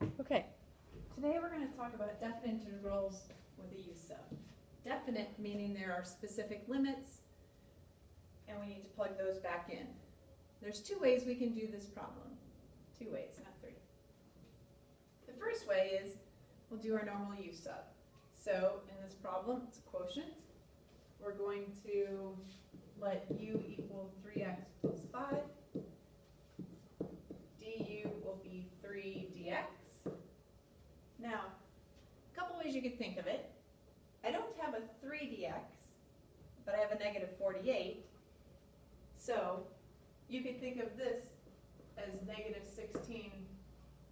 Okay, today we're going to talk about definite integrals with a u-sub. Definite meaning there are specific limits and we need to plug those back in. There's two ways we can do this problem. Two ways, not three. The first way is we'll do our normal u-sub. So in this problem, it's a quotient. We're going to let u equal 3x plus 5. du will be 3 dx. Now, a couple ways you could think of it. I don't have a 3 dx, but I have a negative 48. So you could think of this as negative 16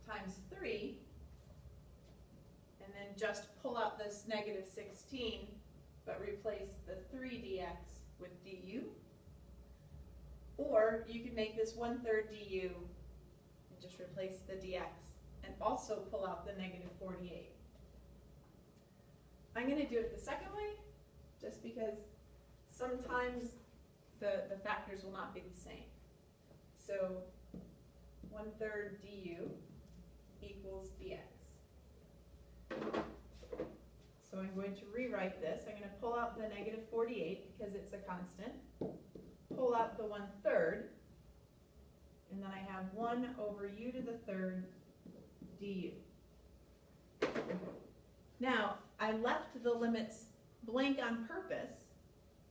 times 3, and then just pull out this negative 16, but replace the 3 dx with du. Or you could make this 1/3 du and just replace the dx and also pull out the negative 48. I'm going to do it the second way just because sometimes the factors will not be the same. So 1/3 du equals dx. So I'm going to rewrite this. I'm going to pull out the negative 48 because it's a constant. Pull out the 1/3, and then I have 1 over u to the 3rd du. Now, I left the limits blank on purpose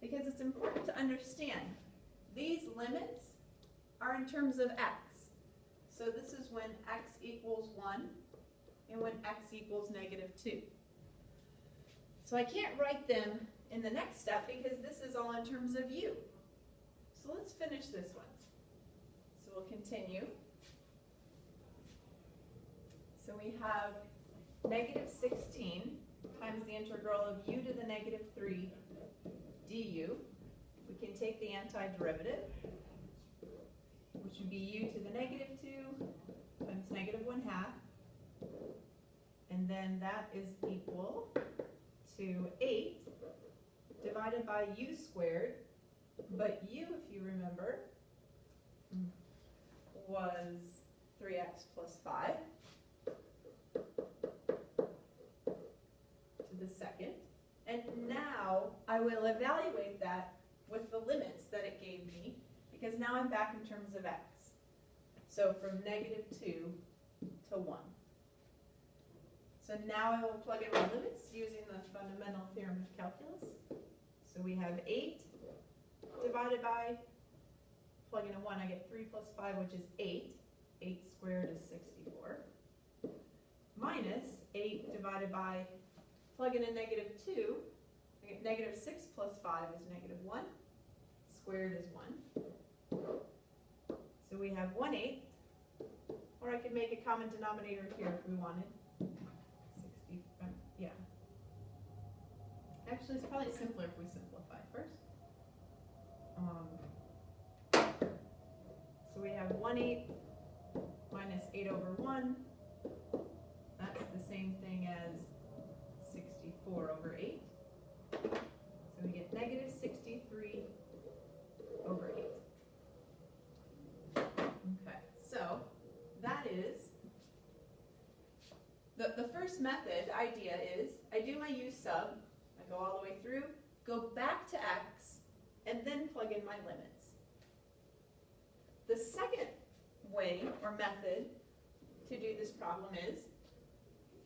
because it's important to understand these limits are in terms of x. So this is when x equals 1 and when x equals negative 2. So I can't write them in the next step because this is all in terms of u. So let's finish this one. So we'll continue. So we have negative 16 times the integral of u to the negative 3 du. We can take the antiderivative, which would be u to the negative 2 times negative 1/2. And then that is equal to 8 divided by u squared. But u, if you remember, was 3x plus 5 to the second. And now I will evaluate that with the limits that it gave me, because now I'm back in terms of x. So from negative 2 to 1. So now I will plug in my limits using the fundamental theorem of calculus. So we have 8 divided by, plug in a 1, I get 3 plus 5, which is 8. 8 squared is 64. Minus 8 divided by, plug in a negative 2, I get negative 6 plus 5 is negative 1. Squared is 1. So we have 1/8. Or I could make a common denominator here if we wanted. 60, yeah. Actually, it's probably simpler if we simplify first. So we have 1/8 minus 8 over 1. That's the same thing as 64 over 8. So we get negative 63 over 8. Okay, so that is the first method idea is I do my u-sub, I go all the way through, go back to x, and then plug in my limits. The second way or method to do this problem is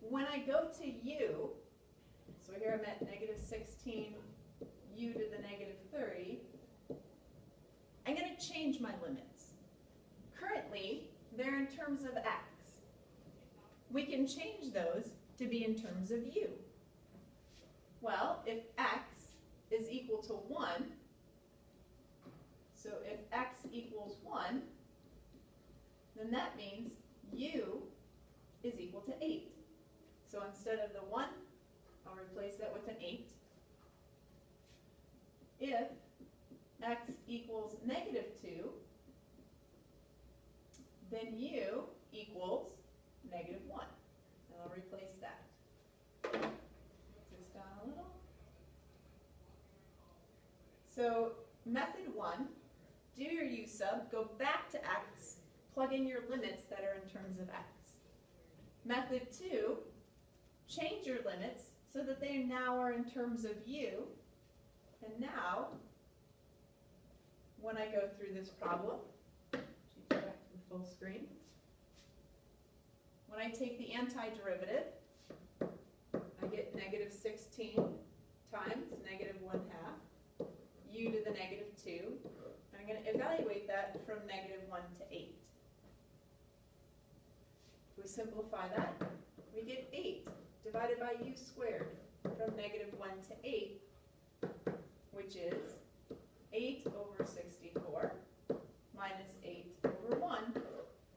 when I go to u, so here I'm at negative 16 u to the negative 30, I'm going to change my limits. Currently, they're in terms of x. We can change those to be in terms of u. Well, if x is equal to 1, so if x equals 1, then that means u is equal to 8. So instead of the 1, I'll replace that with an 8. If x equals negative 2, then u equals negative 1. And I'll replace that. This down a little. So method 1, do your u-sub, go back to x, plug in your limits that are in terms of x. Method 2, change your limits so that they now are in terms of u. And now, when I go through this problem, change back to the full screen. When I take the antiderivative, I get negative 16 times negative 1/2, u to the negative 2. I'm going to evaluate that from negative 1 to 8. If we simplify that, we get 8 divided by u squared from negative 1 to 8, which is 8 over 64 minus 8 over 1,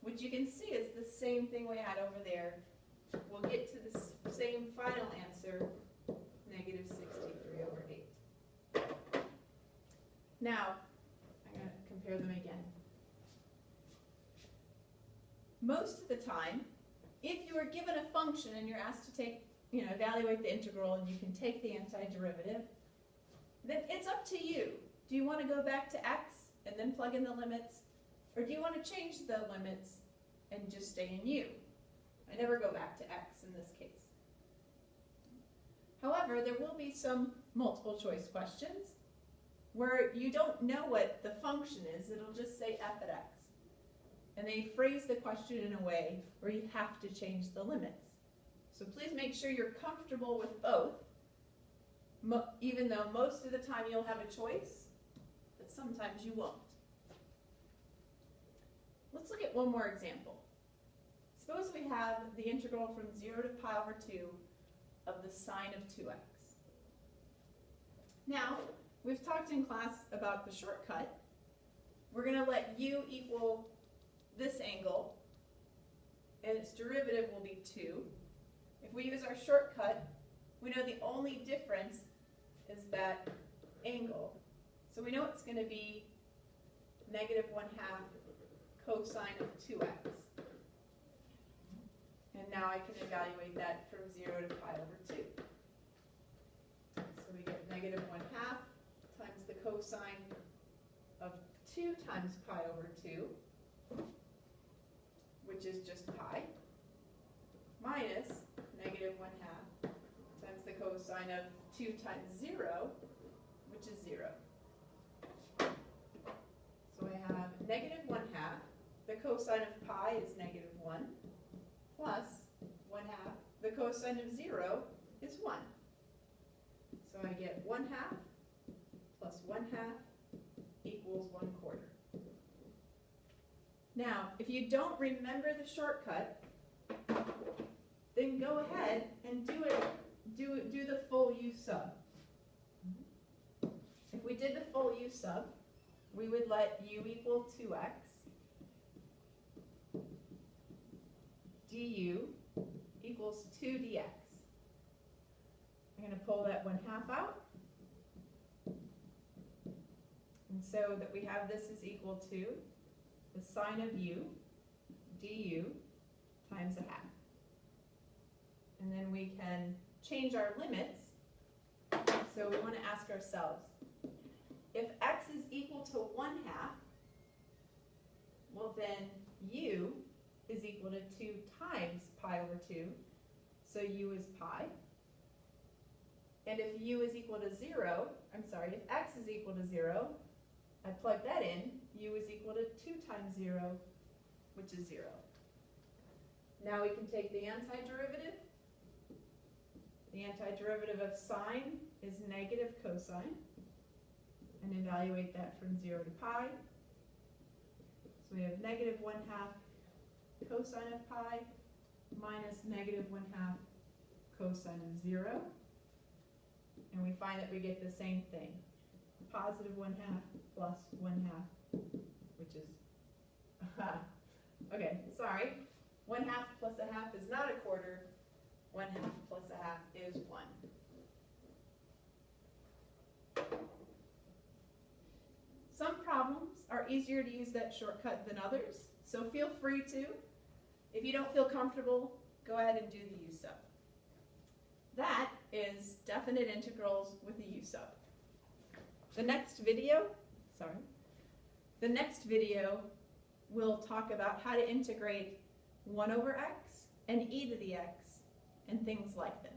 which you can see is the same thing we had over there. We'll get to the same final answer, negative 63 over 8. Now, I'm going to compare them again. Most of the time, if you are given a function and you're asked to take, evaluate the integral and you can take the antiderivative, then it's up to you. Do you want to go back to x and then plug in the limits? Or do you want to change the limits and just stay in u? I never go back to x in this case. However, there will be some multiple choice questions where you don't know what the function is. It'll just say f at x. And they phrase the question in a way where you have to change the limits. So please make sure you're comfortable with both, even though most of the time you'll have a choice, but sometimes you won't. Let's look at one more example. Suppose we have the integral from 0 to pi over 2 of the sine of 2x. Now, we've talked in class about the shortcut. We're going to let u equal this angle, and its derivative will be 2. If we use our shortcut, we know the only difference is that angle. So we know it's going to be negative 1/2 cosine of 2x. And now I can evaluate that from 0 to pi over 2. So we get negative 1/2 times the cosine of 2 times pi over 2, which is just pi, minus negative 1/2 times the cosine of 2 times 0, which is 0. So I have negative 1/2. The cosine of pi is negative 1, plus 1/2. The cosine of 0 is 1. So I get 1/2 plus 1/2 equals 1/4. Now, if you don't remember the shortcut, then go ahead and do the full u sub. If we did the full u sub, we would let u equal 2x, du equals 2 dx. I'm going to pull that 1/2 out, and so that we have this is equal to the sine of u, du, times 1/2. And then we can change our limits. So we want to ask ourselves, if x is equal to 1/2, well then u is equal to 2 times pi over 2, so u is pi. And if u is equal to 0, if x is equal to 0, I plug that in, u is equal to 2 times 0, which is 0. Now we can take the antiderivative. The antiderivative of sine is negative cosine, and evaluate that from 0 to pi. So we have negative 1/2 cosine of pi minus negative 1/2 cosine of 0. And we find that we get the same thing, positive 1/2 plus 1/2, which is, okay, sorry, 1/2 plus 1/2 is not 1/4, 1/2 plus 1/2 is 1. Some problems are easier to use that shortcut than others, so feel free to. If you don't feel comfortable, go ahead and do the u-sub. That is definite integrals with the u-sub. The next video will talk about how to integrate 1 over x and e to the x, and things like them.